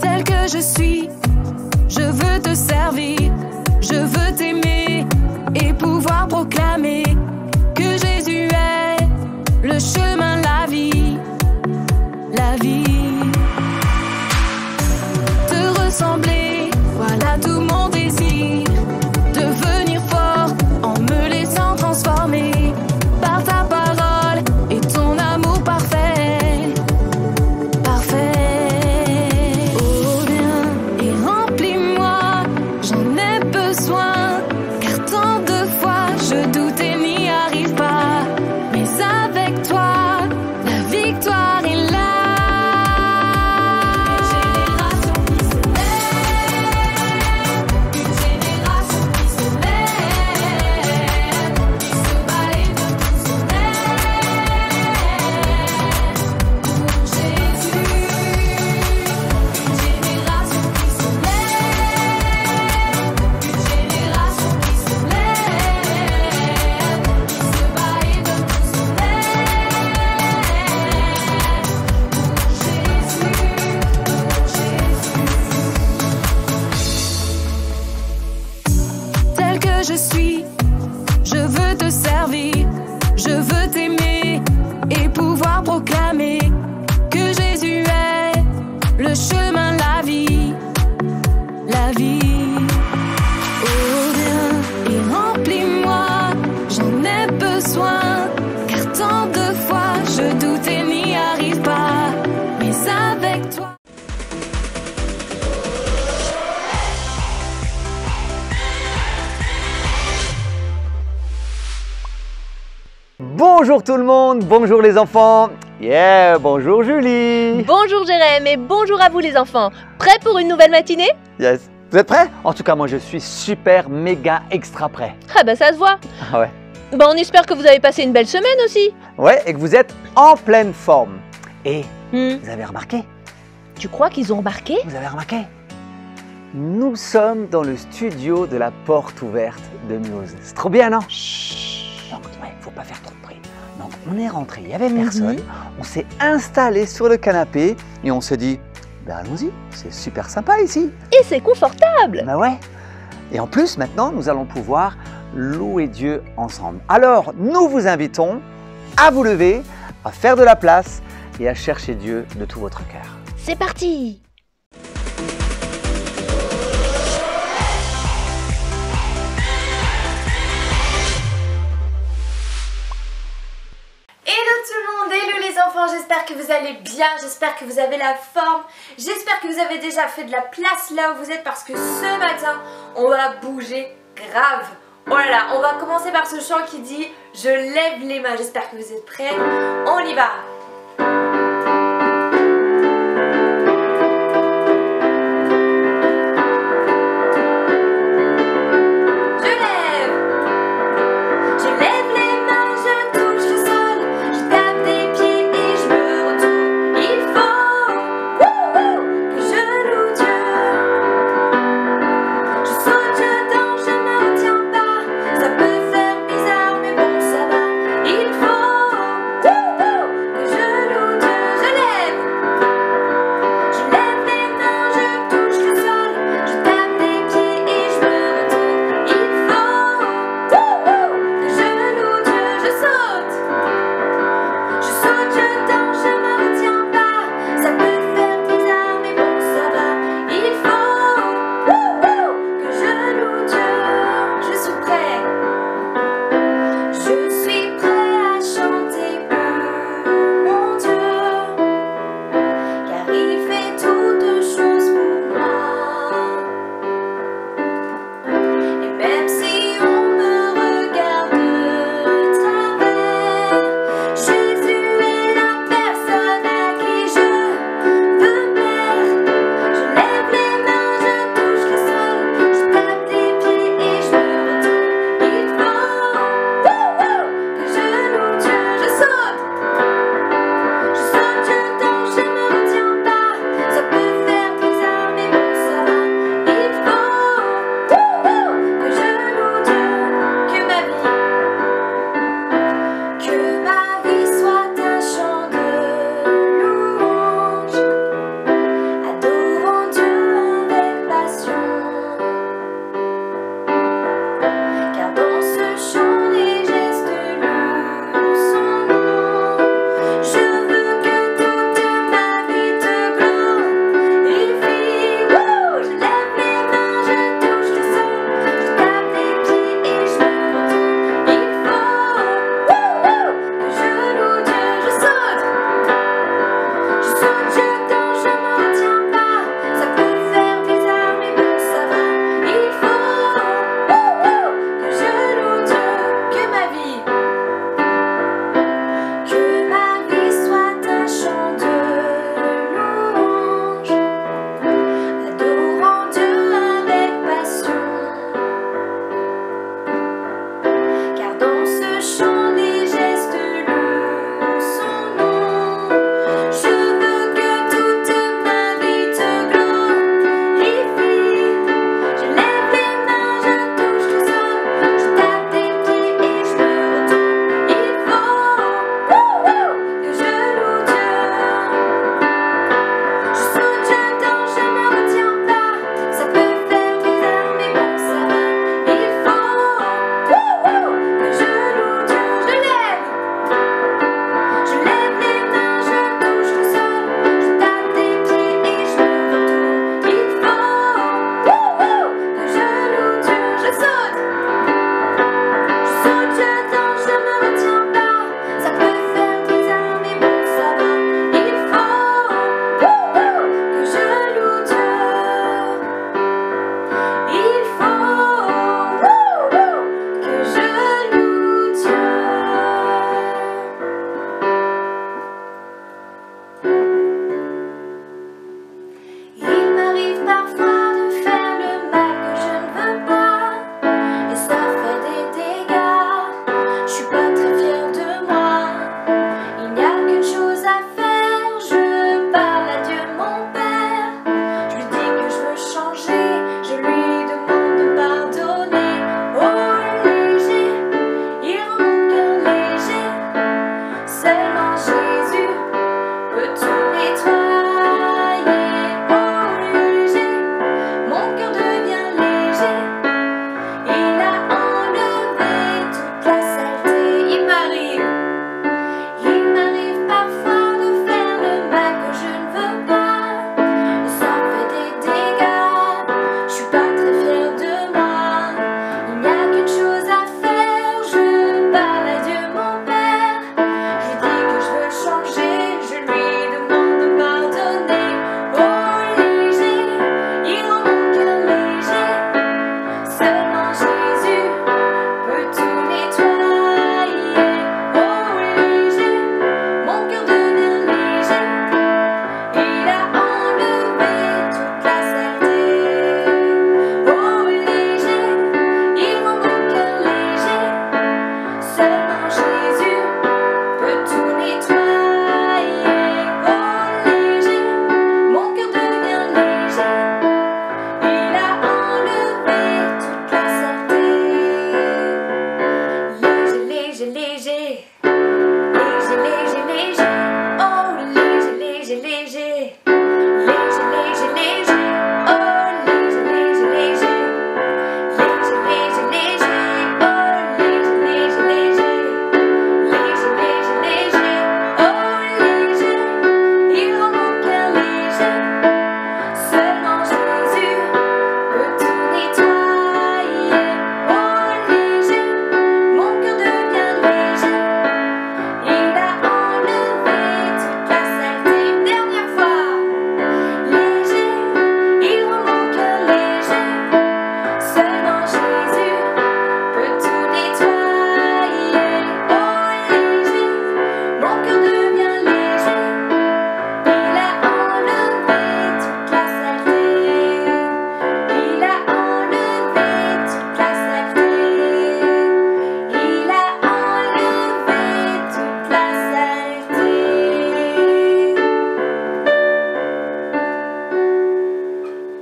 Tel que je suis, je veux te servir, je veux t'aimer et pouvoir proclamer que Jésus est le chemin, la vie, la vie. Te ressembler, voilà tout mon désir, devenir fort en me laissant transformer par ta parole et ton amour parfait, parfait. Oh viens et remplis-moi, j'en ai besoin, car tant de fois je doute et n'y arrive pas, mais avec toi, la victoire est là. Tel que je suis, je veux te servir, je veux t'aimer et pouvoir proclamer que Jésus est le chemin, la vie, la vie. Oh viens et remplis-moi, j'en ai besoin, car tant de fois je doute et n'y arrive pas, mais avec toi. Bonjour tout le monde, bonjour les enfants. Yeah, bonjour Julie. Bonjour Jérém et bonjour à vous les enfants. Prêts pour une nouvelle matinée? Yes. Vous êtes prêts? En tout cas, moi je suis super, méga, extra prêt. Ah bah ça se voit. Ah ouais. Bah on espère que vous avez passé une belle semaine aussi. Ouais, et que vous êtes en pleine forme. Et Hmm. vous avez remarqué? Tu crois qu'ils ont remarqué? Vous avez remarqué? Nous sommes dans le studio de la porte ouverte de Muse. C'est trop bien, non? Chut. Donc, ouais, faut pas faire trop de bruit. Donc, on est rentré, il y avait personne. On s'est installé sur le canapé et on s'est dit, ben allons-y, c'est super sympa ici. Et c'est confortable. Ben ouais. Et en plus, maintenant, nous allons pouvoir louer Dieu ensemble. Alors, nous vous invitons à vous lever, à faire de la place et à chercher Dieu de tout votre cœur. C'est parti. Hello tout le monde, hello les enfants, j'espère que vous allez bien, j'espère que vous avez la forme, j'espère que vous avez déjà fait de la place là où vous êtes parce que ce matin, on va bouger grave. Oh là là, on va commencer par ce chant qui dit « Je lève les mains », j'espère que vous êtes prêts, on y va. Que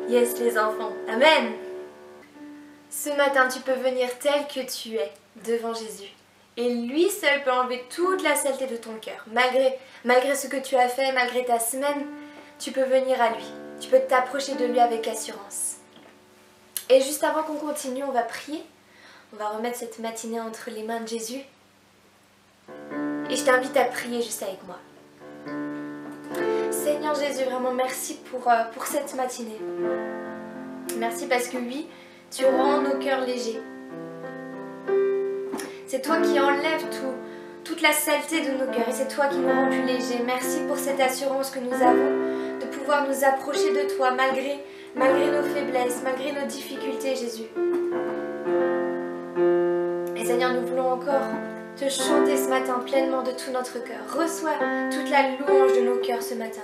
Yes les enfants, Amen. Ce matin, tu peux venir tel que tu es devant Jésus. Et lui seul peut enlever toute la saleté de ton cœur. Malgré ce que tu as fait, malgré ta semaine, tu peux venir à lui. Tu peux t'approcher de lui avec assurance. Et juste avant qu'on continue, on va prier. On va remettre cette matinée entre les mains de Jésus. Et je t'invite à prier juste avec moi. Seigneur Jésus, vraiment merci pour cette matinée. Merci parce que oui, tu rends nos cœurs légers. C'est toi qui enlèves toute la saleté de nos cœurs et c'est toi qui nous rends plus légers. Merci pour cette assurance que nous avons de pouvoir nous approcher de toi malgré nos faiblesses, malgré nos difficultés, Jésus. Et Seigneur, nous voulons encore te chanter ce matin pleinement de tout notre cœur. Reçois toute la louange de nos cœurs ce matin.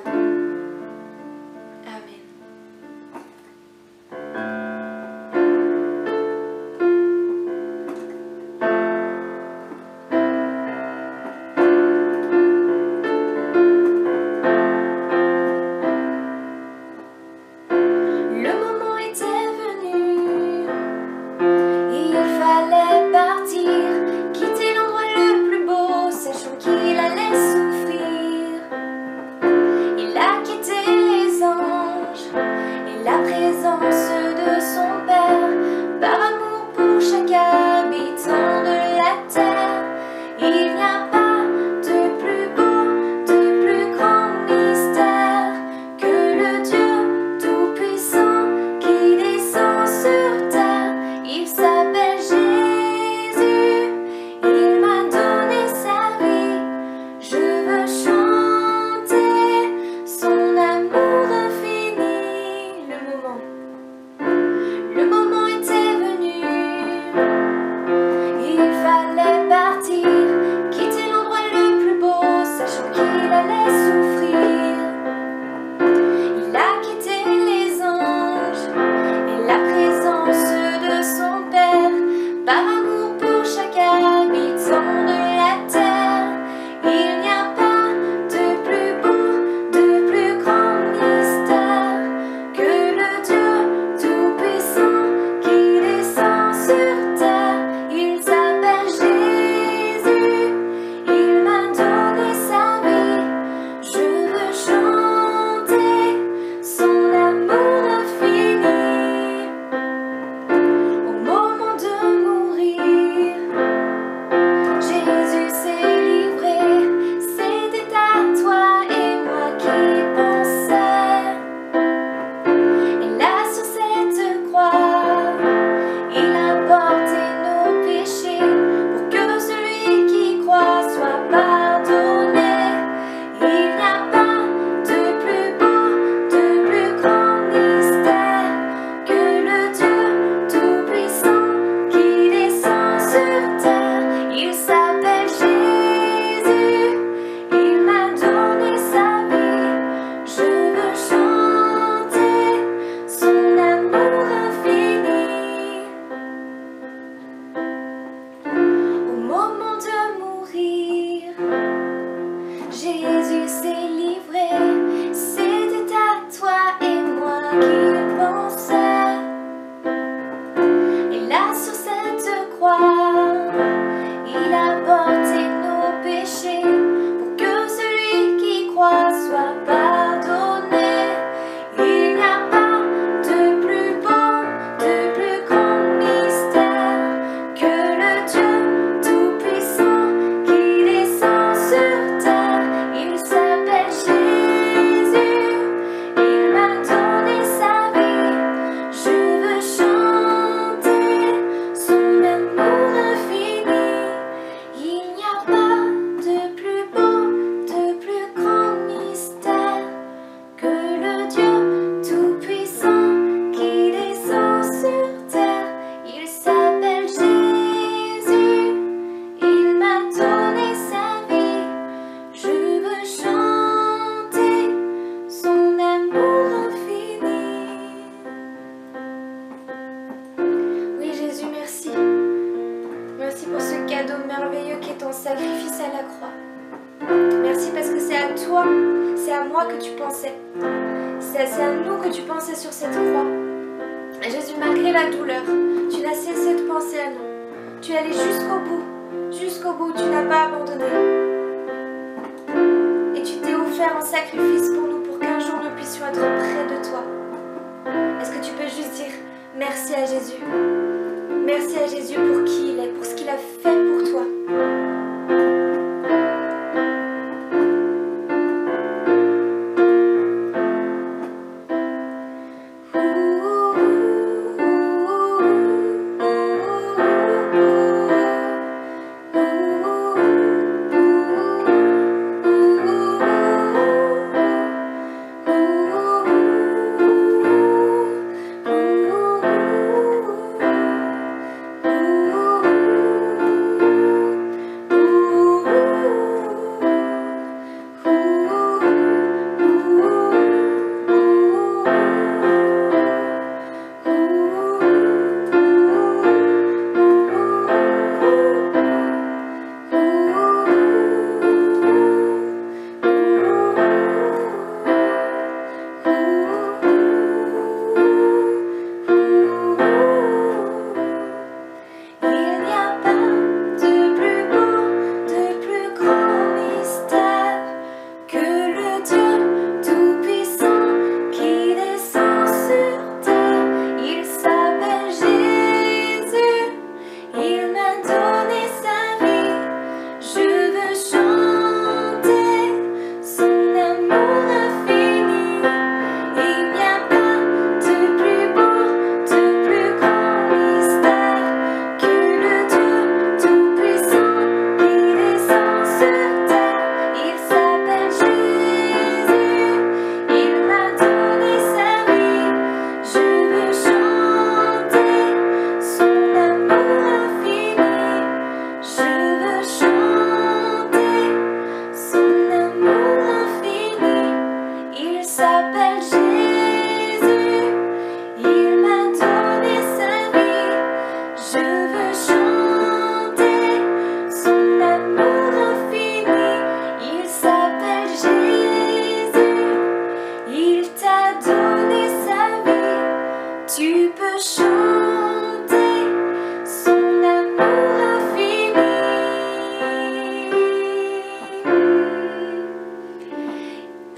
Sa mots que tu pensais sur cette croix. Jésus, malgré la douleur, tu n'as cessé de penser à nous. Tu es allé jusqu'au bout, tu n'as pas abandonné. Et tu t'es offert en sacrifice pour nous, pour qu'un jour nous puissions être près de toi. Est-ce que tu peux juste dire merci à Jésus? Merci à Jésus pour qui il est, pour ce qu'il a fait pour toi.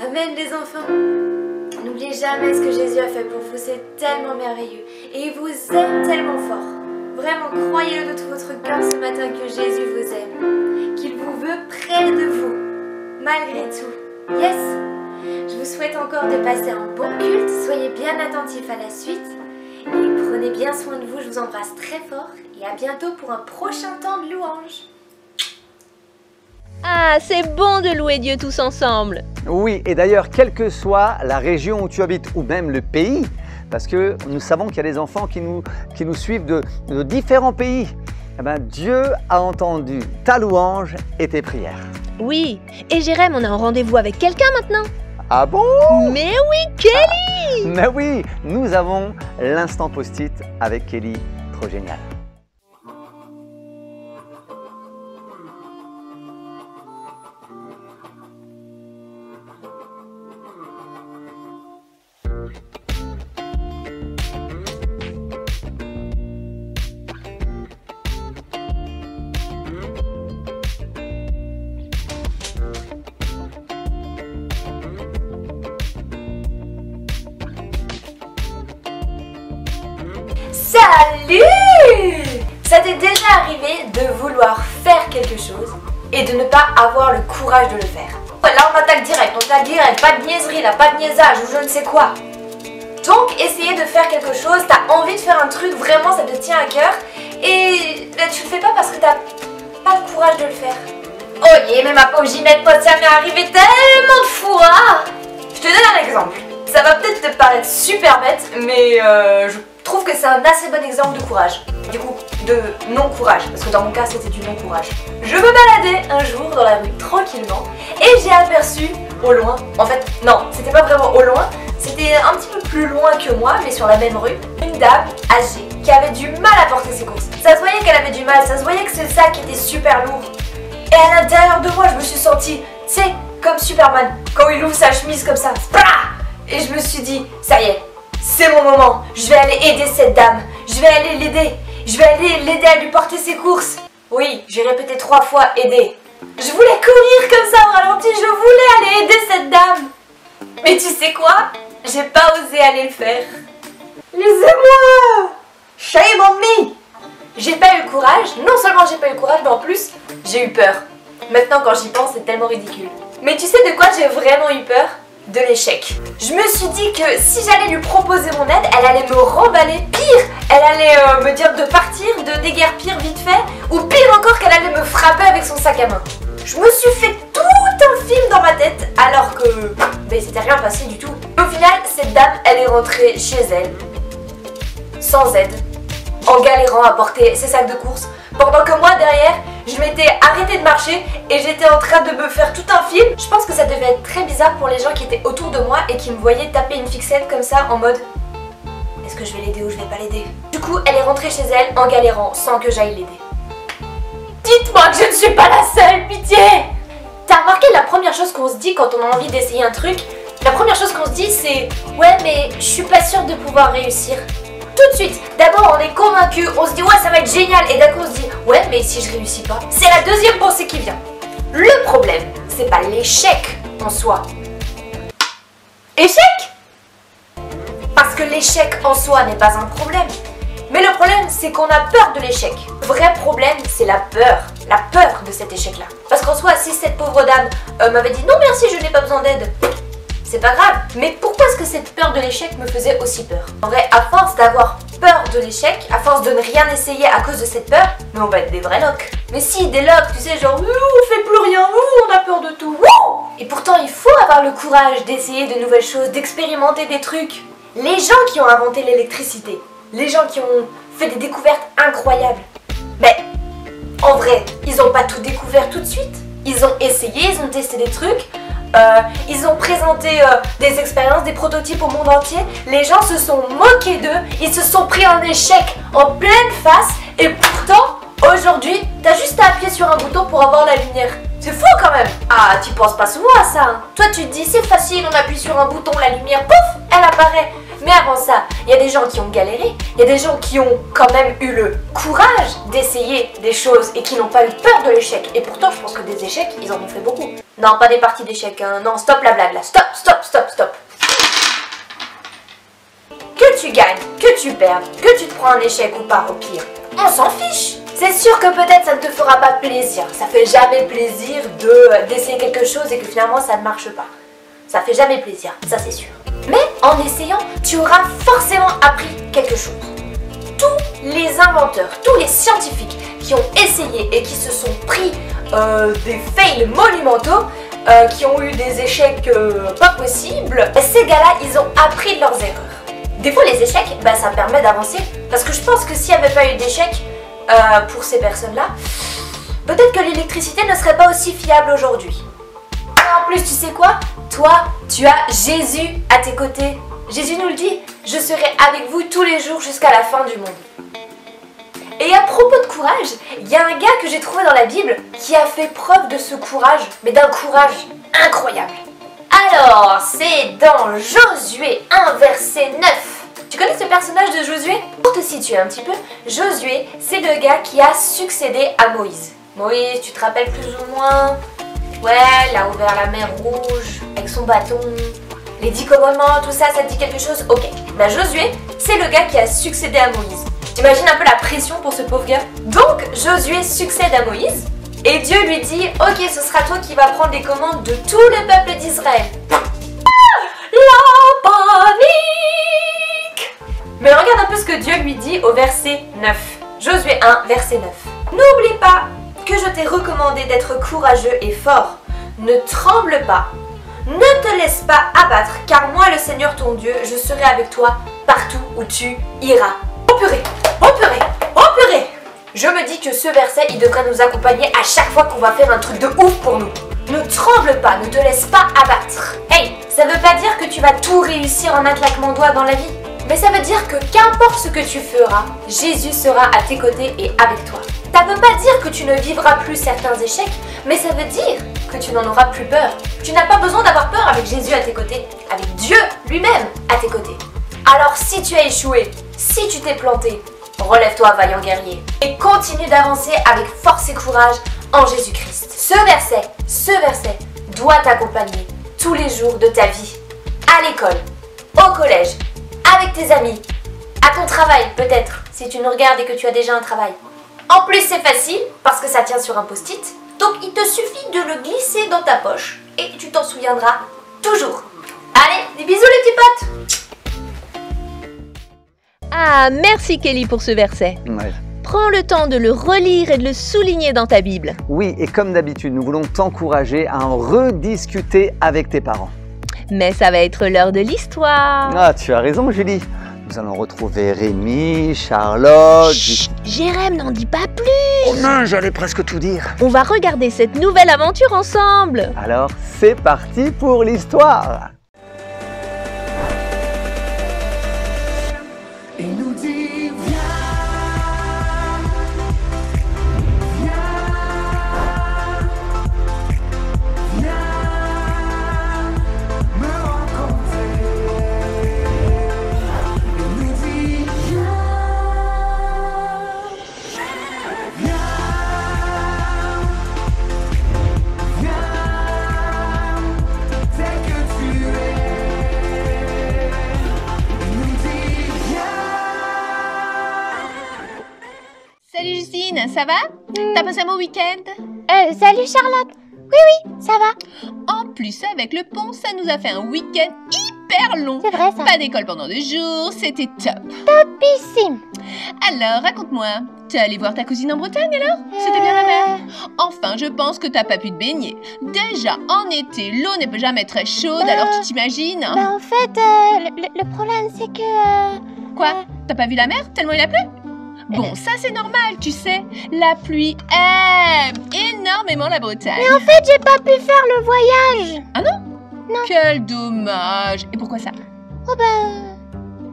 Amen les enfants. N'oubliez jamais ce que Jésus a fait pour vous, c'est tellement merveilleux. Et il vous aime tellement fort. Vraiment, croyez-le de tout votre cœur ce matin que Jésus vous aime. Qu'il vous veut près de vous, malgré tout. Yes! Je vous souhaite encore de passer un bon culte. Soyez bien attentifs à la suite. Et prenez bien soin de vous, je vous embrasse très fort. Et à bientôt pour un prochain temps de louange. Ah, c'est bon de louer Dieu tous ensemble. Oui, et d'ailleurs, quelle que soit la région où tu habites ou même le pays, parce que nous savons qu'il y a des enfants qui nous suivent de différents pays, eh bien, Dieu a entendu ta louange et tes prières. Oui, et Jérém, on a un rendez-vous avec quelqu'un maintenant. Ah bon? Mais oui, Kelly! Mais oui, nous avons l'instant post-it avec Kelly, trop génial. Salut! Ça t'est déjà arrivé de vouloir faire quelque chose et de ne pas avoir le courage de le faire? Là on attaque direct, pas de niaiserie là, pas de niaisage ou je ne sais quoi. Donc essayer de faire quelque chose, t'as envie de faire un truc, vraiment ça te tient à cœur et là, tu le fais pas parce que t'as pas le courage de le faire. Oh yeah, mais ma pauvre Ginette, pote, ça m'est arrivé tellement de fois. Je te donne un exemple. Ça va peut-être te paraître super bête, mais je trouve que c'est un assez bon exemple de courage. Du coup, de non-courage, parce que dans mon cas, c'était du non-courage. Je me baladais un jour dans la rue tranquillement et j'ai aperçu au loin, en fait, non, c'était pas vraiment au loin, c'était un petit peu plus loin que moi, mais sur la même rue, une dame âgée qui avait du mal à porter ses courses. Ça se voyait qu'elle avait du mal, ça se voyait que ce sac était super lourd. Et à l'intérieur de moi, je me suis sentie, tu sais, comme Superman, quand il ouvre sa chemise comme ça, Et je me suis dit, ça y est, c'est mon moment. Je vais aller aider cette dame. Je vais aller l'aider. Je vais aller l'aider à lui porter ses courses. Oui, j'ai répété 3 fois aider. Je voulais courir comme ça au ralenti. Je voulais aller aider cette dame. Mais tu sais quoi? J'ai pas osé aller le faire. Laissez-moi! Shame on me! J'ai pas eu le courage. Non seulement j'ai pas eu le courage, mais en plus, j'ai eu peur. Maintenant, quand j'y pense, c'est tellement ridicule. Mais tu sais de quoi j'ai vraiment eu peur? De l'échec. Je me suis dit que si j'allais lui proposer mon aide, elle allait me remballer. Pire, elle allait me dire de partir, de déguerpir vite fait. Ou pire encore, qu'elle allait me frapper avec son sac à main. Je me suis fait tout un film dans ma tête, alors que c'était rien passé du tout. Au final, cette dame, elle est rentrée chez elle, sans aide, en galérant à porter ses sacs de courses, pendant que moi derrière, je m'étais arrêtée de marcher et j'étais en train de me faire tout un film. Je pense que ça devait être très bizarre pour les gens qui étaient autour de moi et qui me voyaient taper une fixette comme ça en mode est-ce que je vais l'aider ou je vais pas l'aider? Du coup, elle est rentrée chez elle en galérant sans que j'aille l'aider. Dites-moi que je ne suis pas la seule, pitié! T'as remarqué la première chose qu'on se dit quand on a envie d'essayer un truc? La première chose qu'on se dit c'est ouais mais je suis pas sûre de pouvoir réussir. Tout de suite, d'abord on est convaincu, on se dit ouais ça va être génial et d'un coup on se dit ouais mais si je réussis pas? C'est la deuxième pensée qui vient. Le problème, c'est pas l'échec en soi. Échec? Parce que l'échec en soi n'est pas un problème. Mais le problème, c'est qu'on a peur de l'échec. Le vrai problème, c'est la peur de cet échec-là. Parce qu'en soi, si cette pauvre dame m'avait dit non merci, je n'ai pas besoin d'aide, c'est pas grave. Mais pourquoi est-ce que cette peur de l'échec me faisait aussi peur? En vrai, à force d'avoir peur de l'échec, à force de ne rien essayer à cause de cette peur, mais on va être des vrais locs. Mais si, des locs, tu sais, genre on fait plus rien, on a peur de tout. Et pourtant, il faut avoir le courage d'essayer de nouvelles choses, d'expérimenter des trucs. Les gens qui ont inventé l'électricité, les gens qui ont fait des découvertes incroyables, mais en vrai, ils n'ont pas tout découvert tout de suite. Ils ont essayé, ils ont testé des trucs, ils ont présenté des expériences, des prototypes au monde entier. Les gens se sont moqués d'eux, ils se sont pris un échec en pleine face et pourtant, aujourd'hui, t'as juste à appuyer sur un bouton pour avoir la lumière. C'est fou quand même. Ah, tu penses pas souvent à ça hein. Toi tu te dis c'est facile, on appuie sur un bouton, la lumière, pouf, elle apparaît. Mais avant ça, il y a des gens qui ont galéré, il y a des gens qui ont quand même eu le courage d'essayer des choses et qui n'ont pas eu peur de l'échec. Et pourtant, je pense que des échecs, ils en ont fait beaucoup. Non, pas des parties d'échecs, hein. Non, stop la blague là, stop, stop, stop, stop. Que tu gagnes, que tu perdes, que tu te prends un échec ou pas, au pire, on s'en fiche. C'est sûr que peut-être ça ne te fera pas plaisir. Ça fait jamais plaisir d'essayer quelque chose et que finalement ça ne marche pas. Ça fait jamais plaisir, ça c'est sûr. Mais en essayant, tu auras forcément appris quelque chose. Tous les inventeurs, tous les scientifiques qui ont essayé et qui se sont pris des fails monumentaux, qui ont eu des échecs pas possibles, ces gars-là, ils ont appris de leurs erreurs. Des fois, les échecs, ça permet d'avancer. Parce que je pense que s'il n'y avait pas eu d'échecs pour ces personnes-là, peut-être que l'électricité ne serait pas aussi fiable aujourd'hui. En plus, tu sais quoi? Toi, tu as Jésus à tes côtés. Jésus nous le dit, je serai avec vous tous les jours jusqu'à la fin du monde. Et à propos de courage, il y a un gars que j'ai trouvé dans la Bible qui a fait preuve de ce courage, mais d'un courage incroyable. Alors, c'est dans Josué 1, verset 9. Tu connais ce personnage de Josué? Pour te situer un petit peu, Josué, c'est le gars qui a succédé à Moïse. Moïse, tu te rappelles plus ou moins? Ouais, il a ouvert la mer Rouge avec son bâton, les 10 commandements, tout ça, ça te dit quelque chose? Ok. Josué, c'est le gars qui a succédé à Moïse. T'imagines un peu la pression pour ce pauvre gars? Donc, Josué succède à Moïse et Dieu lui dit ok, ce sera toi qui vas prendre les commandes de tout le peuple d'Israël. La panique! Mais regarde un peu ce que Dieu lui dit au verset 9. Josué 1, verset 9. N'oublie pas que je t'ai recommandé d'être courageux et fort. Ne tremble pas, ne te laisse pas abattre, car moi le Seigneur ton Dieu, je serai avec toi partout où tu iras. Oh purée, oh purée, oh purée! Je me dis que ce verset, il devrait nous accompagner à chaque fois qu'on va faire un truc de ouf pour nous. Ne tremble pas, ne te laisse pas abattre. Hey, ça veut pas dire que tu vas tout réussir en un claquement de doigts dans la vie, mais ça veut dire que qu'importe ce que tu feras, Jésus sera à tes côtés et avec toi. Ça veut pas dire que tu ne vivras plus certains échecs, mais ça veut dire que tu n'en auras plus peur. Tu n'as pas besoin d'avoir peur avec Jésus à tes côtés, avec Dieu lui-même à tes côtés. Alors si tu as échoué, si tu t'es planté, relève-toi, vaillant guerrier, et continue d'avancer avec force et courage en Jésus-Christ. Ce verset doit t'accompagner tous les jours de ta vie, à l'école, au collège, avec tes amis, à ton travail peut-être, si tu nous regardes et que tu as déjà un travail. En plus c'est facile, parce que ça tient sur un post-it, donc il te suffit de le glisser dans ta poche, et tu t'en souviendras toujours. Allez, des bisous les petits potes! Ah, merci Kelly pour ce verset. Ouais. Prends le temps de le relire et de le souligner dans ta Bible. Oui, et comme d'habitude, nous voulons t'encourager à en rediscuter avec tes parents. Mais ça va être l'heure de l'histoire. Ah, tu as raison, Julie. Nous allons retrouver Rémi, Charlotte... Chut, Jérém, n'en dis pas plus. Oh non, j'allais presque tout dire. On va regarder cette nouvelle aventure ensemble. Alors, c'est parti pour l'histoire. Il nous dit viens me rencontrer. Il nous dit viens tel que tu es. Il nous dit Salut Justine, ça va? T'as passé un beau week-end? Salut Charlotte. Oui, ça va. En plus, avec le pont, ça nous a fait un week-end hyper long. C'est vrai ça. Pas d'école pendant 2 jours, c'était top. Topissime. Alors, raconte-moi, t'es allée voir ta cousine en Bretagne alors? C'était bien la mer? Enfin, je pense que t'as pas pu te baigner. Déjà, en été, l'eau ne peut jamais être très chaude, alors tu t'imagines? Bah en fait, le problème c'est que... Quoi? T'as pas vu la mer tellement il a plu? Bon, ça c'est normal, tu sais. La pluie aime énormément la Bretagne. Mais en fait, j'ai pas pu faire le voyage. Ah non? Non. Quel dommage. Et pourquoi ça? Oh bah...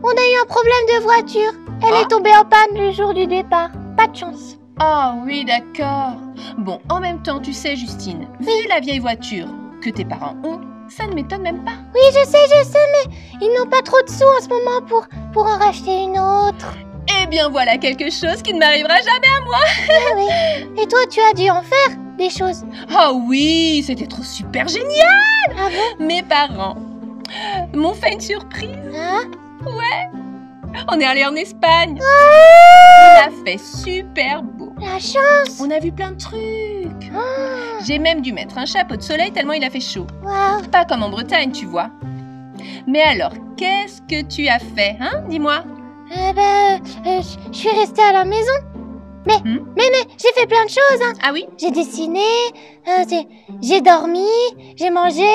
On a eu un problème de voiture. Elle est tombée en panne le jour du départ. Pas de chance. Ah oui, d'accord. Bon, en même temps, tu sais, Justine, vu la vieille voiture que tes parents ont, ça ne m'étonne même pas. Oui, je sais, mais ils n'ont pas trop de sous en ce moment pour en racheter une autre. Eh bien, voilà quelque chose qui ne m'arrivera jamais à moi. Ah oui. Et toi, tu as dû en faire des choses. Ah oui, c'était trop super génial. Ah bon? Mes parents m'ont fait une surprise. Ah, Ouais, on est allé en Espagne. Il a fait super beau. la chance. On a vu plein de trucs. Ah, J'ai même dû mettre un chapeau de soleil tellement il a fait chaud. waouh. Pas comme en Bretagne, tu vois. Mais alors, qu'est-ce que tu as fait, hein? Dis-moi. Je suis restée à la maison. Mais j'ai fait plein de choses, hein. Ah oui? J'ai dessiné, j'ai dormi, j'ai mangé,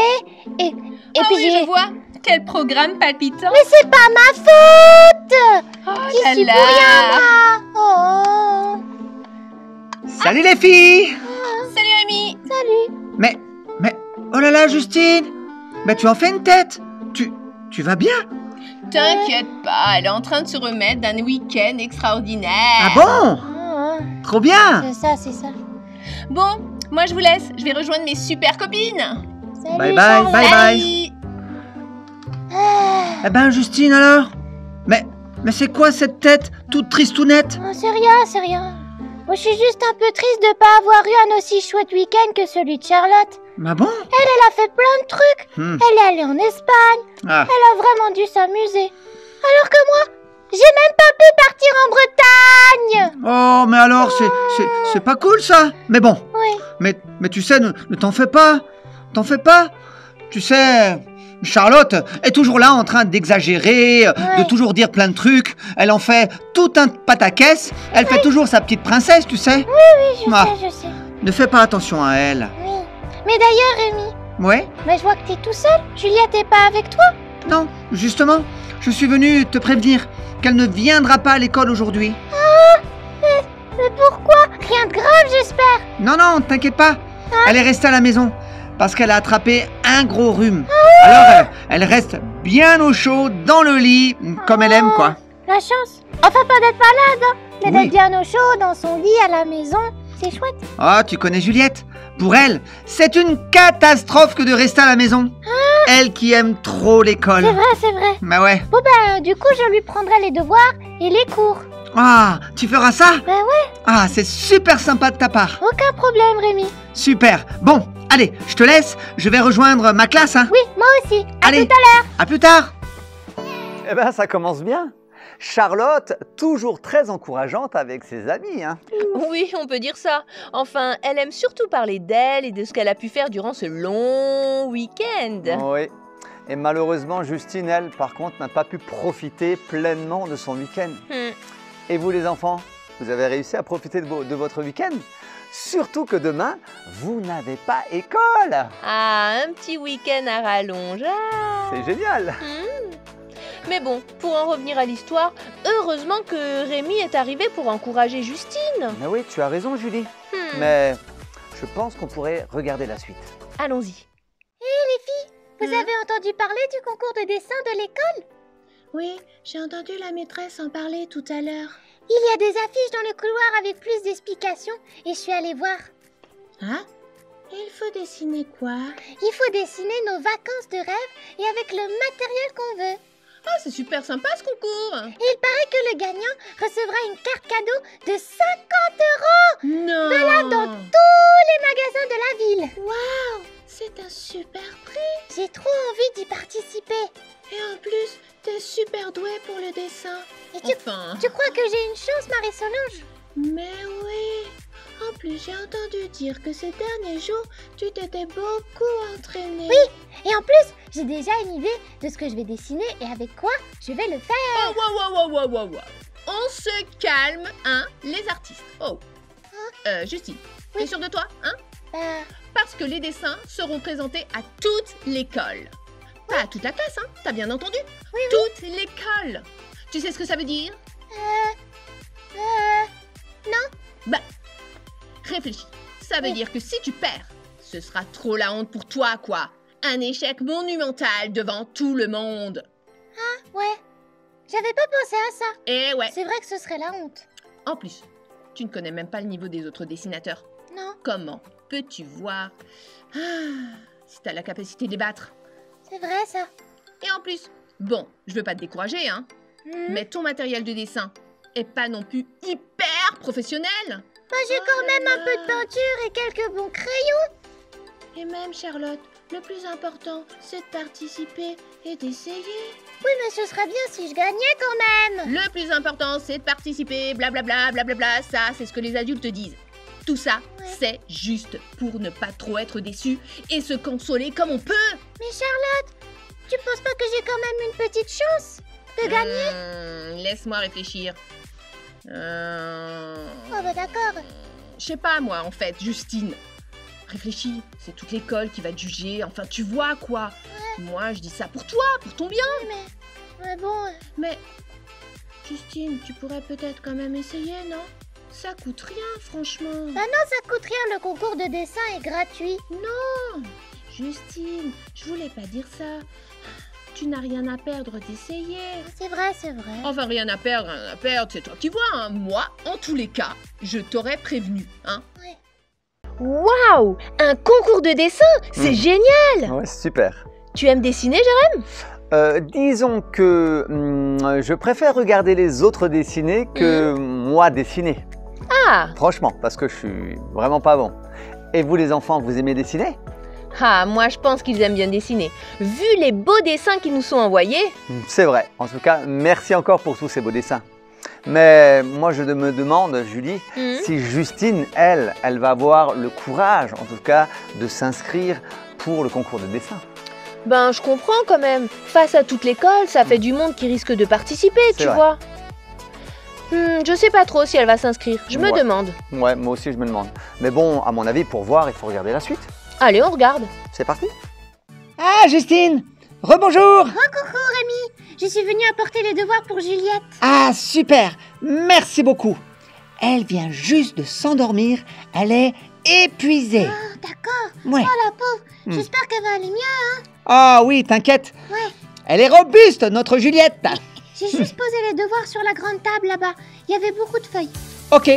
et Ah puis oui, je vois. Quel programme palpitant. Mais c'est pas ma faute. Oh J'y là suis là. pour rien, moi. Oh, Salut les filles. Salut Rémi. salut. Mais, oh là là, Justine. Mais tu en fais une tête. Tu vas bien? T'inquiète pas, elle est en train de se remettre d'un week-end extraordinaire. Ah bon? Ah, Trop bien. c'est ça. Bon, moi je vous laisse. Je vais rejoindre mes super copines. Salut, Bye bye, Charlotte. bye bye. Salut. Ah, Eh ben, Justine, alors? Mais c'est quoi cette tête toute tristounette? oh, c'est rien. Moi, je suis juste un peu triste de pas avoir eu un aussi chouette week-end que celui de Charlotte. Ah bon? Elle a fait plein de trucs. Elle est allée en Espagne. Ah. Elle a vraiment dû s'amuser. Alors que moi, j'ai même pas pu partir en Bretagne. Oh, mais alors, c'est pas cool, ça. Mais bon. Oui. Mais tu sais, ne t'en fais pas. T'en fais pas. Tu sais, Charlotte est toujours là en train d'exagérer, de toujours dire plein de trucs. Elle en fait tout un pataquès. Elle fait toujours sa petite princesse, tu sais. Oui, Ah. je sais. Ne fais pas attention à elle. Oui. Mais d'ailleurs, Rémi, Ouais? je vois que t'es tout seul. Juliette est pas avec toi. Non, justement, je suis venu te prévenir qu'elle ne viendra pas à l'école aujourd'hui. Mais pourquoi? Rien de grave, j'espère. Non, t'inquiète pas. Elle est restée à la maison parce qu'elle a attrapé un gros rhume. Alors, elle reste bien au chaud dans le lit, comme elle aime, quoi. La chance. Enfin, pas d'être malade, hein, mais Oui. d'être bien au chaud dans son lit à la maison. C'est chouette. Ah, tu connais Juliette. Pour elle, c'est une catastrophe que de rester à la maison. Elle qui aime trop l'école. C'est vrai. Bah ouais. Bon bah, du coup, je lui prendrai les devoirs et les cours. Ah, tu feras ça? Bah ouais, Ah, c'est super sympa de ta part. aucun problème, Rémi. Super. Bon, allez, je te laisse. Je vais rejoindre ma classe, hein. Oui, moi aussi. Allez, tout à l'heure. à plus tard. Eh ben, ça commence bien. Charlotte, toujours très encourageante avec ses amis, hein. Oui, on peut dire ça. Enfin, elle aime surtout parler d'elle et de ce qu'elle a pu faire durant ce long week-end. Oui. Et malheureusement, Justine, elle, par contre, n'a pas pu profiter pleinement de son week-end. Et vous, les enfants, vous avez réussi à profiter de votre week-end? Surtout que demain, vous n'avez pas école. Ah, un petit week-end à rallonge. Ah. C'est génial. Mais bon, pour en revenir à l'histoire, heureusement que Rémi est arrivé pour encourager Justine. Mais oui, tu as raison, Julie. Mais je pense qu'on pourrait regarder la suite. Allons-y. Vous avez entendu parler du concours de dessin de l'école? Oui, j'ai entendu la maîtresse en parler tout à l'heure. Il y a des affiches dans le couloir avec plus d'explications et je suis allée voir. Hein? Il faut dessiner quoi? Il faut dessiner nos vacances de rêve et avec le matériel qu'on veut. Ah, c'est super sympa ce concours. Et il paraît que le gagnant recevra une carte cadeau de 50 € Non. valable dans tous les magasins de la ville. Waouh! C'est un super prix! J'ai trop envie d'y participer. Et en plus, t'es super douée pour le dessin. Et tu Enfin. crois que j'ai une chance, Marie-Solange? Mais oui! En plus, j'ai entendu dire que ces derniers jours, tu t'étais beaucoup entraînée. Oui, et en plus, j'ai déjà une idée de ce que je vais dessiner et avec quoi je vais le faire. Oh, wow. On se calme, hein, les artistes. Oh. Justine, t'es sûre de toi, hein? Bah, Parce que les dessins seront présentés à toute l'école. Pas à toute la classe, hein? T'as bien entendu? Oui. Toute l'école. Tu sais ce que ça veut dire? Bah, réfléchis. Ça veut dire que si tu perds, ce sera trop la honte pour toi, quoi. Un échec monumental devant tout le monde. ouais. J'avais pas pensé à ça. Et ouais. C'est vrai que ce serait la honte. En plus, tu ne connais même pas le niveau des autres dessinateurs. Non, Comment peux-tu voir si t'as la capacité de les battre? c'est vrai ça. Et en plus, bon, je veux pas te décourager, hein, mais ton matériel de dessin est pas non plus hyper professionnel. Bah, j'ai quand même un peu de peinture et quelques bons crayons. Et même, Charlotte, le plus important, c'est de participer et d'essayer. Oui, mais ce serait bien si je gagnais quand même. Le plus important, c'est de participer, blablabla, blablabla, ça, c'est ce que les adultes disent. Tout ça, c'est juste pour ne pas trop être déçu et se consoler comme on peut. Mais Charlotte, tu penses pas que j'ai quand même une petite chance de gagner? Laisse-moi réfléchir. Oh bah d'accord. Je sais pas moi en fait, Justine. Réfléchis, c'est toute l'école qui va te juger, enfin tu vois quoi. Moi je dis ça pour toi, pour ton bien. Mais bon, Mais, Justine, tu pourrais peut-être quand même essayer, non? Ça coûte rien, franchement. bah non, ça coûte rien, le concours de dessin est gratuit. Justine, je voulais pas dire ça. Tu n'as rien à perdre d'essayer. C'est vrai, c'est vrai. Enfin rien à perdre, c'est toi qui vois. Hein. Moi, en tous les cas, je t'aurais prévenu. Hein. Waouh! Un concours de dessin! C'est génial! Ouais, super. Tu aimes dessiner, Jérém? Disons que je préfère regarder les autres dessiner que moi dessiner. Ah! Franchement, parce que je suis vraiment pas bon. Et vous les enfants, vous aimez dessiner? Ah, moi je pense qu'ils aiment bien dessiner. Vu les beaux dessins qu'ils nous sont envoyés. C'est vrai. En tout cas, merci encore pour tous ces beaux dessins. Mais moi, je me demande, Julie, si Justine, elle va avoir le courage, en tout cas, de s'inscrire pour le concours de dessin. Ben, je comprends quand même. Face à toute l'école, ça fait du monde qui risque de participer, C'est tu vrai. vois. Je sais pas trop si elle va s'inscrire. Je me Ouais. demande. Ouais, moi aussi, je me demande. Mais bon, à mon avis, pour voir, il faut regarder la suite. Allez, on regarde. C'est parti. Ah, Justine! Rebonjour! Coucou Rémi, je suis venue apporter les devoirs pour Juliette. Ah, super! Merci beaucoup. Elle vient juste de s'endormir. Elle est épuisée. Ah, d'accord. Ouais. Oh la pauvre, j'espère qu'elle va aller mieux. Ah oui, t'inquiète. Ouais. Elle est robuste, notre Juliette. J'ai juste posé les devoirs sur la grande table là-bas. Il y avait beaucoup de feuilles. Ok,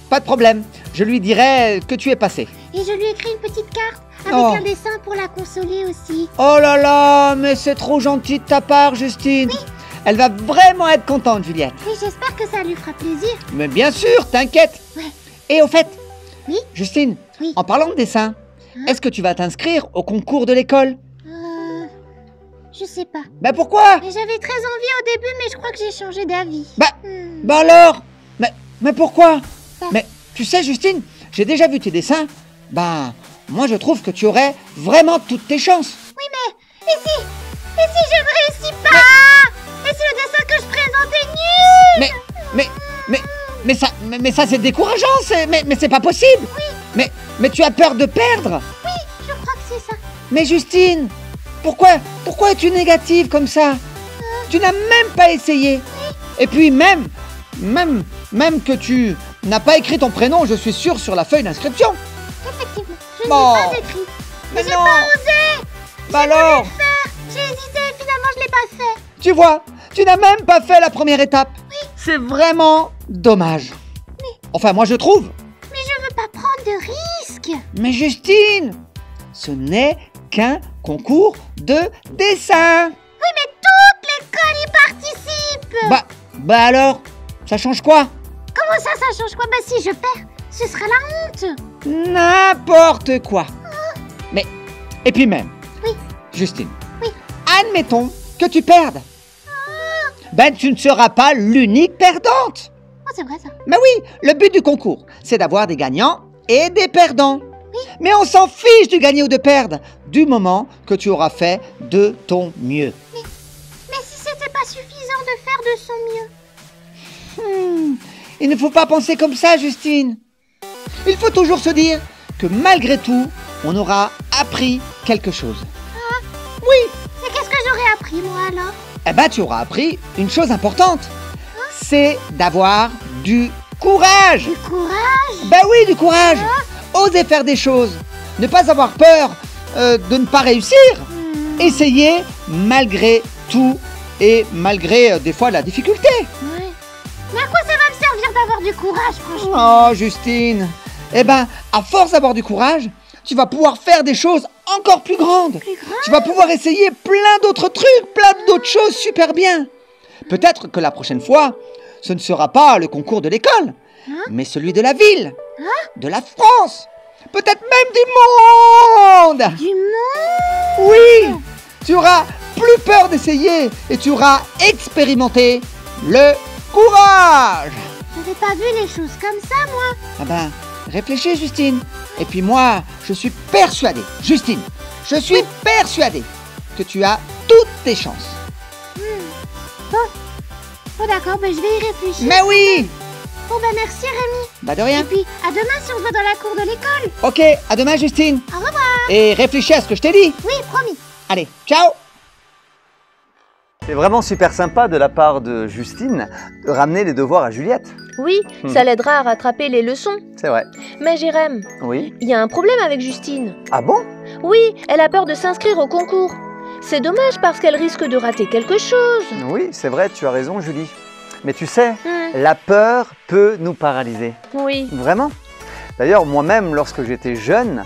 pas de problème. Je lui dirai que tu es passé. Et je lui ai écrit une petite carte avec Oh. un dessin pour la consoler aussi. Oh là là, mais c'est trop gentil de ta part, Justine. Elle va vraiment être contente, Juliette. Oui, j'espère que ça lui fera plaisir. Mais bien sûr, t'inquiète. Ouais. Et au fait, Oui. Justine, Oui. en parlant de dessin, Hein? est-ce que tu vas t'inscrire au concours de l'école? Je sais pas. Ben pourquoi? Mais j'avais très envie au début, mais je crois que j'ai changé d'avis. Bah, Hmm. bah alors? Mais pourquoi? Bah. Mais tu sais, Justine, j'ai déjà vu tes dessins. Bah, moi je trouve que tu aurais vraiment toutes tes chances. Oui, mais et si je ne réussis pas? Et si le dessin que je présente est nul? Mais ça c'est décourageant, mais c'est pas possible. Mais tu as peur de perdre. Je crois que c'est ça. Mais Justine, pourquoi es-tu négative comme ça? Tu n'as même pas essayé. Et puis même que tu n'as pas écrit ton prénom, je suis sûr, sur la feuille d'inscription. Effectivement, je ne Bon. l'ai pas écrit. Mais j'ai non. pas osé. Bah alors, J'ai hésité et finalement je l'ai pas fait. tu vois, tu n'as même pas fait la première étape. C'est vraiment dommage. Enfin, moi je trouve. Mais je veux pas prendre de risques. Mais Justine, ce n'est qu'un concours de dessin. Oui, mais toute l'école y participe. Bah alors, ça change quoi? Comment ça change quoi? Bah si je perds, ce sera la honte. N'importe quoi. Mais, et puis même, Oui. Justine, Oui. admettons que tu perdes. Ben, tu ne seras pas l'unique perdante. Oh, c'est vrai ça. Mais oui, le but du concours, c'est d'avoir des gagnants et des perdants. Mais on s'en fiche de gagner ou de perdre, du moment que tu auras fait de ton mieux. Mais si c'était pas suffisant de faire de son mieux. Il ne faut pas penser comme ça, Justine. Il faut toujours se dire que malgré tout, on aura appris quelque chose. Et qu'est-ce que j'aurais appris moi alors? Eh ben, tu auras appris une chose importante. C'est d'avoir du courage. Du courage. Ben oui, du courage. Oser faire des choses. Ne pas avoir peur de ne pas réussir. Essayer malgré tout et malgré des fois la difficulté. Ouais. Mais à quoi ça va me servir d'avoir du courage, franchement? Oh, Justine. Eh ben, à force d'avoir du courage, tu vas pouvoir faire des choses encore plus grandes. Plus grand? Tu vas pouvoir essayer plein d'autres trucs, plein d'autres choses super bien. Peut-être que la prochaine fois, ce ne sera pas le concours de l'école, mais celui de la ville, de la France, peut-être même du monde. Du monde? Oui, tu auras plus peur d'essayer et tu auras expérimenté le courage. J'avais pas vu les choses comme ça, moi. Ah ben, réfléchis, Justine. Et puis moi, je suis persuadée, Justine, je suis persuadée que tu as toutes tes chances. Oh d'accord, ben je vais y réfléchir. Mais oui. Bon ben merci Rémi. Bah de Et rien. puis à demain si on se voit dans la cour de l'école. Ok, à demain, Justine. Au revoir. Et réfléchis à ce que je t'ai dit. Oui, promis. Allez, ciao. C'est vraiment super sympa de la part de Justine de ramener les devoirs à Juliette. Oui, ça l'aidera à rattraper les leçons. C'est vrai. Mais Jérém, Oui. il y a un problème avec Justine. Ah bon? Oui, elle a peur de s'inscrire au concours. C'est dommage parce qu'elle risque de rater quelque chose. Oui, c'est vrai, tu as raison, Julie. Mais tu sais, la peur peut nous paralyser. Oui. Vraiment. D'ailleurs, moi-même, lorsque j'étais jeune,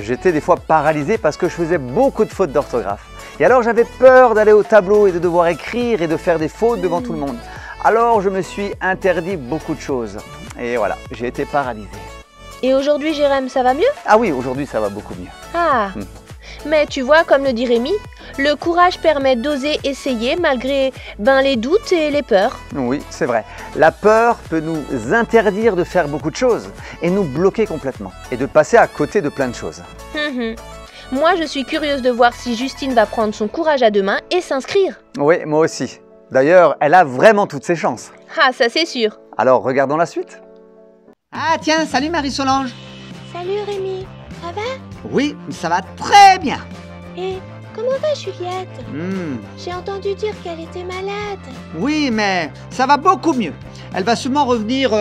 j'étais des fois paralysé parce que je faisais beaucoup de fautes d'orthographe. Et alors, j'avais peur d'aller au tableau et de devoir écrire et de faire des fautes devant tout le monde. Alors, je me suis interdit beaucoup de choses. Et voilà, j'ai été paralysé. Et aujourd'hui, Jérém, ça va mieux? Ah oui, aujourd'hui, ça va beaucoup mieux. Ah. Mais tu vois, comme le dit Rémi, le courage permet d'oser essayer malgré les doutes et les peurs. Oui, c'est vrai. La peur peut nous interdire de faire beaucoup de choses et nous bloquer complètement et de passer à côté de plein de choses. Moi, je suis curieuse de voir si Justine va prendre son courage à deux mains et s'inscrire. Oui, moi aussi. D'ailleurs, elle a vraiment toutes ses chances. Ah, ça c'est sûr. Alors, regardons la suite. Ah tiens, salut Marie-Solange. Salut Rémi, ça va? Oui, ça va très bien. Et comment va Juliette? Hmm, J'ai entendu dire qu'elle était malade. Oui, mais ça va beaucoup mieux. Elle va sûrement revenir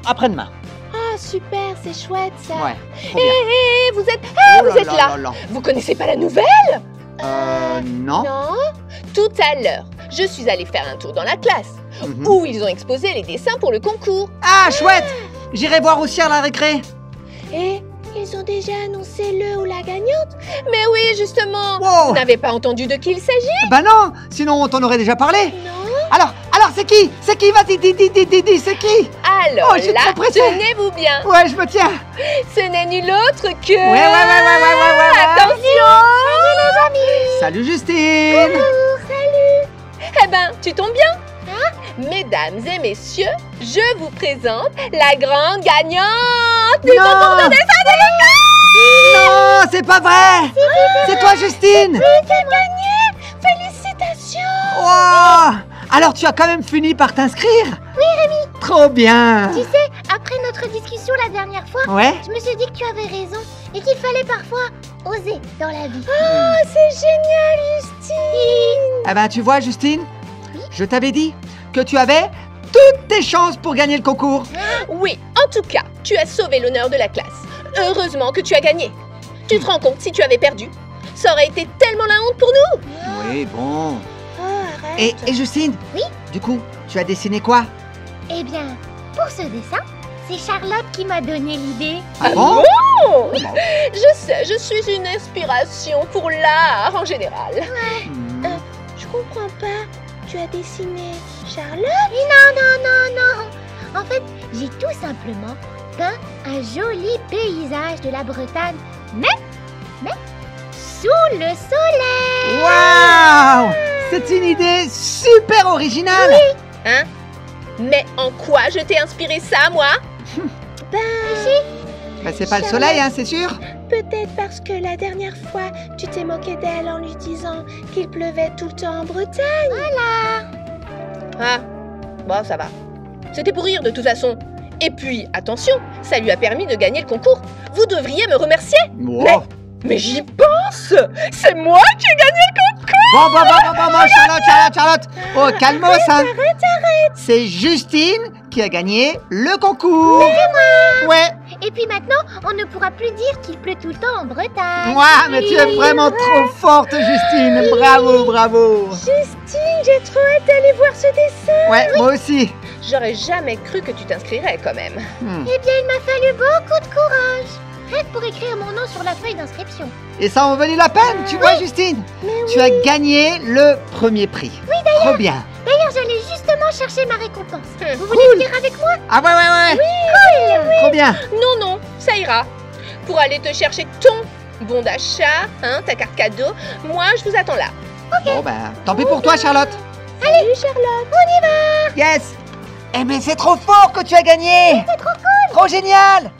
après-demain. Ah super, c'est chouette ça. Ouais, trop bien. vous êtes... Oh vous êtes là. Vous connaissez pas la nouvelle? Non. Non. Tout à l'heure, je suis allée faire un tour dans la classe Mhm. où ils ont exposé les dessins pour le concours. Ah, chouette. J'irai voir aussi à la récré. Et ils ils ont déjà annoncé le ou la gagnante. Mais oui, justement. Wow. Vous n'avez pas entendu de qui il s'agit? Bah non, sinon on t'en aurait déjà parlé. Non. Alors c'est qui? C'est qui? Vas-y, dis, c'est qui? Alors Oh, je suis là, trop pressée. tenez-vous bien. Ouais, je me tiens. Ce n'est nul autre que... Ouais. Attention. Salut Justine. Eh ben, tu tombes bien. Mesdames et messieurs, je vous présente la grande gagnante du concours de dessin de l'école. Non, c'est pas vrai. C'est toi Justine. Félicitations. Wow. Alors tu as quand même fini par t'inscrire? Oui Rémi. Trop bien. Tu sais, après notre discussion la dernière fois, Ouais. je me suis dit que tu avais raison et qu'il fallait parfois oser dans la vie. C'est génial, Justine. Eh ben tu vois Justine, je t'avais dit que tu avais toutes tes chances pour gagner le concours. Oui, en tout cas, tu as sauvé l'honneur de la classe. Heureusement que tu as gagné. Tu te rends compte, si tu avais perdu, ça aurait été tellement la honte pour nous. Oui, bon. Oh, arrête. Et Justine? Oui. Du coup, tu as dessiné quoi? Eh bien, pour ce dessin, c'est Charlotte qui m'a donné l'idée. Ah bon? Oh, je sais, je suis une inspiration pour l'art en général. Hmm. Je comprends pas. Tu as dessiné Charlotte? Non. En fait, j'ai tout simplement peint un joli paysage de la Bretagne, mais sous le soleil. Waouh! C'est une idée super originale. Hein? Mais en quoi je t'ai inspiré ça, moi? Bah, c'est pas le soleil, hein, c'est sûr? Peut-être parce que la dernière fois, tu t'es moqué d'elle en lui disant qu'il pleuvait tout le temps en Bretagne. Ah, bon, ça va. C'était pour rire de toute façon. Et puis, attention, ça lui a permis de gagner le concours. Vous devriez me remercier. Wow. Mais j'y pense. C'est moi qui ai gagné le concours. Bon, Charlotte. Oh, calmos, hein. C'est Justine qui a gagné le concours. Ouais. Et puis maintenant, on ne pourra plus dire qu'il pleut tout le temps en Bretagne. Ouais, mais tu es vraiment trop forte, Justine. Bravo. Justine, j'ai trop hâte d'aller voir ce dessin. Ouais, moi aussi. J'aurais jamais cru que tu t'inscrirais quand même. Eh bien, il m'a fallu beaucoup de courage. Rien que pour écrire mon nom sur la feuille d'inscription. Et ça en valait la peine, tu vois, Justine. Tu as gagné le premier prix. Oui, d'ailleurs. Trop bien. D'ailleurs, j'allais justement chercher ma récompense. Vous voulez venir avec moi? Ah ouais. Cool. Trop bien. Non, ça ira. Pour aller te chercher ton bon d'achat, hein, ta carte cadeau, moi je vous attends là. Bon, ben, tant pis pour toi, Charlotte. Allez, Charlotte, on y va. Yes. Eh mais c'est trop fort que tu as gagné. C'est trop cool. Trop génial.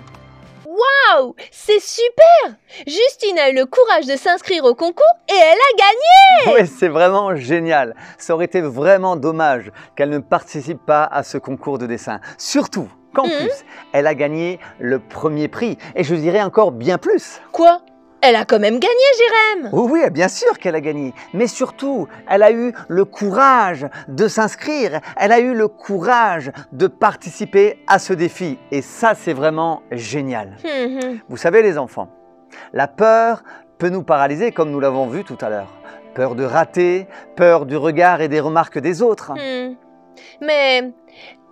Waouh, c'est super! Justine a eu le courage de s'inscrire au concours et elle a gagné! Oui, c'est vraiment génial. Ça aurait été vraiment dommage qu'elle ne participe pas à ce concours de dessin. Surtout qu'en plus, elle a gagné le premier prix. Et je dirais encore bien plus. Quoi? Elle a quand même gagné, Jérém! Oui, bien sûr qu'elle a gagné. Mais surtout, elle a eu le courage de s'inscrire. Elle a eu le courage de participer à ce défi. Et ça, c'est vraiment génial. Vous savez, les enfants, la peur peut nous paralyser comme nous l'avons vu tout à l'heure. Peur de rater, peur du regard et des remarques des autres. Mais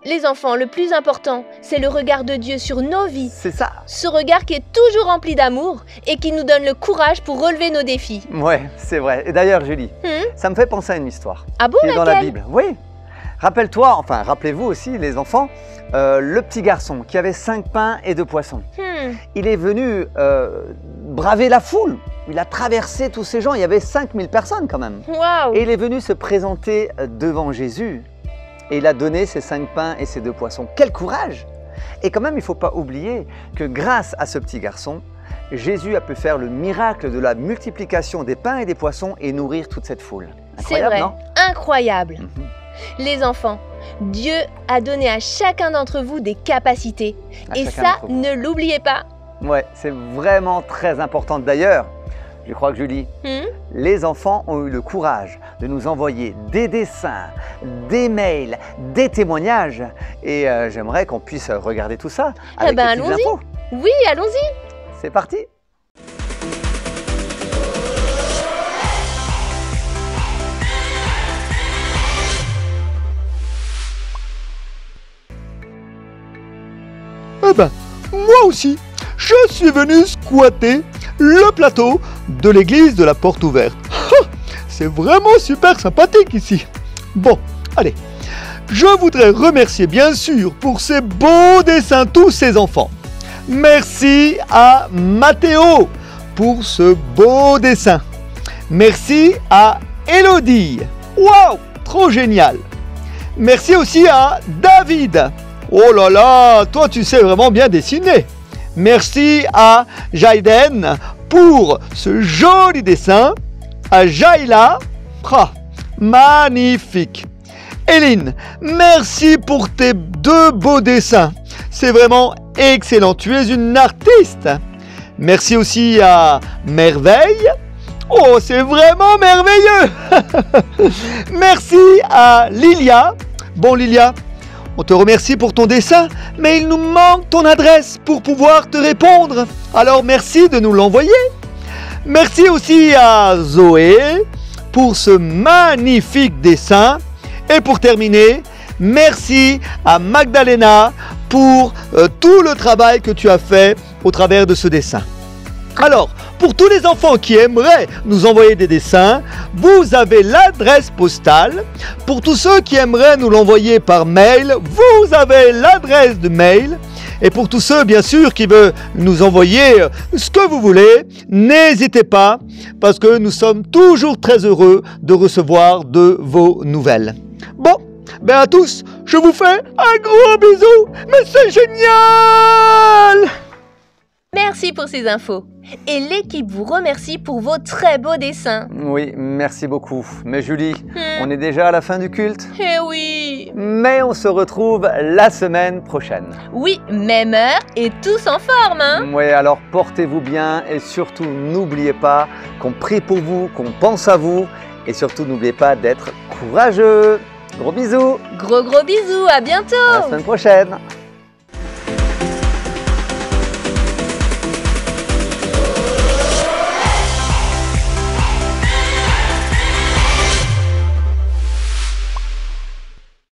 les enfants, le plus important, c'est le regard de Dieu sur nos vies. C'est ça. Ce regard qui est toujours rempli d'amour et qui nous donne le courage pour relever nos défis. Ouais, c'est vrai. Et d'ailleurs, Julie, ça me fait penser à une histoire. Ah bon, qui est dans la laquelle? Bible. Oui. Rappelle-toi, enfin, rappelez-vous aussi, les enfants, le petit garçon qui avait 5 pains et 2 poissons. Il est venu braver la foule. Il a traversé tous ces gens. Il y avait 5000 personnes quand même. Waouh! Et il est venu se présenter devant Jésus. Et il a donné ses 5 pains et ses 2 poissons. Quel courage! Et quand même, il ne faut pas oublier que grâce à ce petit garçon, Jésus a pu faire le miracle de la multiplication des pains et des poissons et nourrir toute cette foule. C'est Incroyable, vrai, non? incroyable. Les enfants, Dieu a donné à chacun d'entre vous des capacités. Et chacun ça, d'entre vous. ne l'oubliez pas. Ouais, c'est vraiment très important. D'ailleurs, je crois que Julie, les enfants ont eu le courage de nous envoyer des dessins, des mails, des témoignages. Et j'aimerais qu'on puisse regarder tout ça avec ben, des petites allons-y. infos. Oui, allons-y. C'est parti. Eh ben, moi aussi, je suis venu squatter le plateau de l'église de la Porte Ouverte. C'est vraiment super sympathique ici. Bon, allez. Je voudrais remercier bien sûr pour ces beaux dessins tous ces enfants. Merci à Mathéo pour ce beau dessin. Merci à Elodie. Waouh, trop génial. Merci aussi à David. Oh là là, toi tu sais vraiment bien dessiner. Merci à Jaiden pour ce joli dessin. À Jaila, magnifique. Eline, merci pour tes 2 beaux dessins. C'est vraiment excellent, tu es une artiste. Merci aussi à Merveille. Oh, c'est vraiment merveilleux. Merci à Lilia. Bon Lilia, on te remercie pour ton dessin, mais il nous manque ton adresse pour pouvoir te répondre. Alors merci de nous l'envoyer. Merci aussi à Zoé pour ce magnifique dessin. Et pour terminer, merci à Magdalena pour tout le travail que tu as fait au travers de ce dessin. Alors, pour tous les enfants qui aimeraient nous envoyer des dessins, vous avez l'adresse postale. Pour tous ceux qui aimeraient nous l'envoyer par mail, vous avez l'adresse de mail. Et pour tous ceux, bien sûr, qui veulent nous envoyer ce que vous voulez, n'hésitez pas, parce que nous sommes toujours très heureux de recevoir de vos nouvelles. Bon, ben à tous, je vous fais un gros bisou, mais c'est génial! Merci pour ces infos. Et l'équipe vous remercie pour vos très beaux dessins. Oui, merci beaucoup. Mais Julie, on est déjà à la fin du culte. Eh oui. Mais on se retrouve la semaine prochaine. Oui, même heure et tous en forme, hein? Oui, alors portez-vous bien et surtout n'oubliez pas qu'on prie pour vous, qu'on pense à vous et surtout n'oubliez pas d'être courageux. Gros bisous. Gros bisous, à bientôt. À la semaine prochaine.